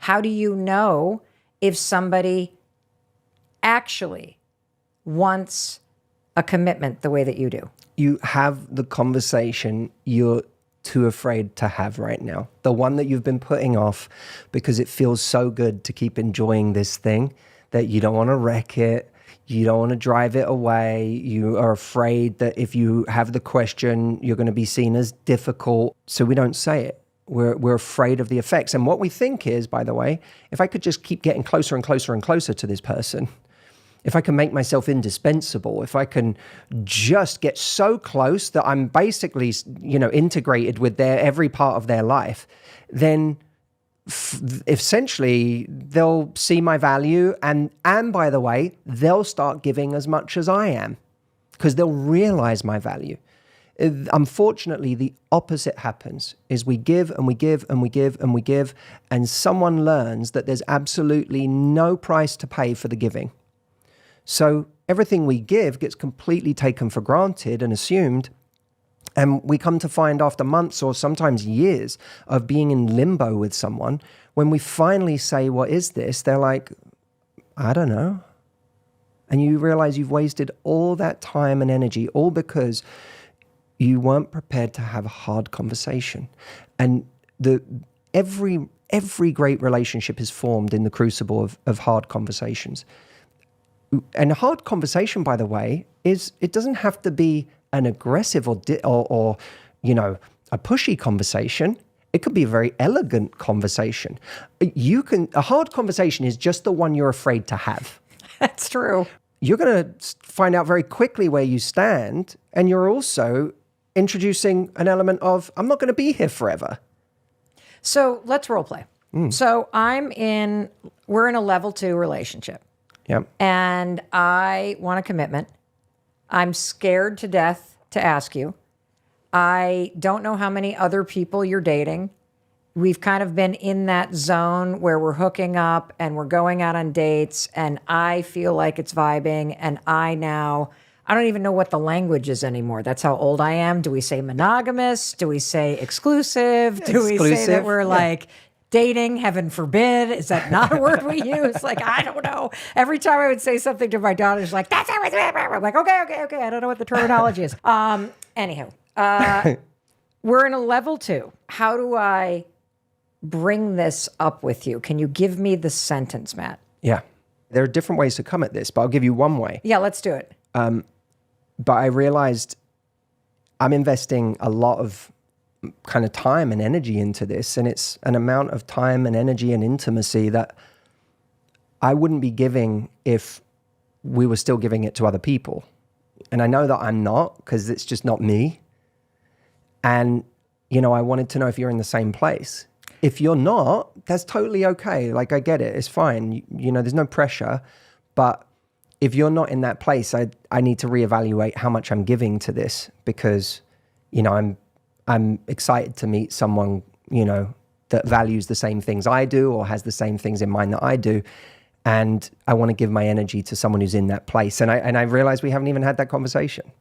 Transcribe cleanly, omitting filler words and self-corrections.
How do you know if somebody actually wants a commitment the way that you do? You have the conversation you're too afraid to have right now. The one that you've been putting off because it feels so good to keep enjoying this thing that you don't want to wreck it. You don't want to drive it away. You are afraid that if you have the question, you're going to be seen as difficult. So we don't say it. We're afraid of the effects. And what we think is, by the way, if I could just keep getting closer and closer and closer to this person, if I can make myself indispensable, if I can just get so close that I'm basically, integrated with every part of their life, then essentially they'll see my value. And by the way, they'll start giving as much as I am because they'll realize my value. Unfortunately, the opposite happens is we give and we give and we give and we give, and someone learns that there's absolutely no price to pay for the giving. So everything we give gets completely taken for granted and assumed. And we come to find after months or sometimes years of being in limbo with someone, when we finally say, what is this? They're like, I don't know. And you realize you've wasted all that time and energy, all because you weren't prepared to have a hard conversation. And every great relationship is formed in the crucible of hard conversations. And a hard conversation, by the way, it doesn't have to be an aggressive or a pushy conversation. It could be a very elegant conversation. A hard conversation is just the one you're afraid to have. That's true. You're going to find out very quickly where you stand, and you're also introducing an element of, I'm not going to be here forever. So let's role play. So we're in a level 2 relationship. Yep. And I want a commitment. I'm scared to death to ask you. I don't know how many other people you're dating. We've kind of been in that zone where we're hooking up and we're going out on dates, and I feel like it's vibing, and I don't even know what the language is anymore. That's how old I am. Do we say monogamous? Do we say exclusive? Do we say that we're like dating? Heaven forbid. Is that not a word we use? Like, I don't know. Every time I would say something to my daughter, she's like, that's it. I'm like, okay. I don't know what the terminology is. Anyhow, we're in a level 2. How do I bring this up with you? Can you give me the sentence, Matt? Yeah. There are different ways to come at this, but I'll give you one way. Yeah, let's do it. But I realized I'm investing a lot of kind of time and energy into this, and it's an amount of time and energy and intimacy that I wouldn't be giving if we were still giving it to other people. And I know that I'm not, because it's just not me. And, I wanted to know if you're in the same place. If you're not, that's totally okay. Like, I get it. It's fine. There's no pressure. But if you're not in that place, I need to reevaluate how much I'm giving to this, because, I'm excited to meet someone, that values the same things I do or has the same things in mind that I do. And I want to give my energy to someone who's in that place. And I realize we haven't even had that conversation.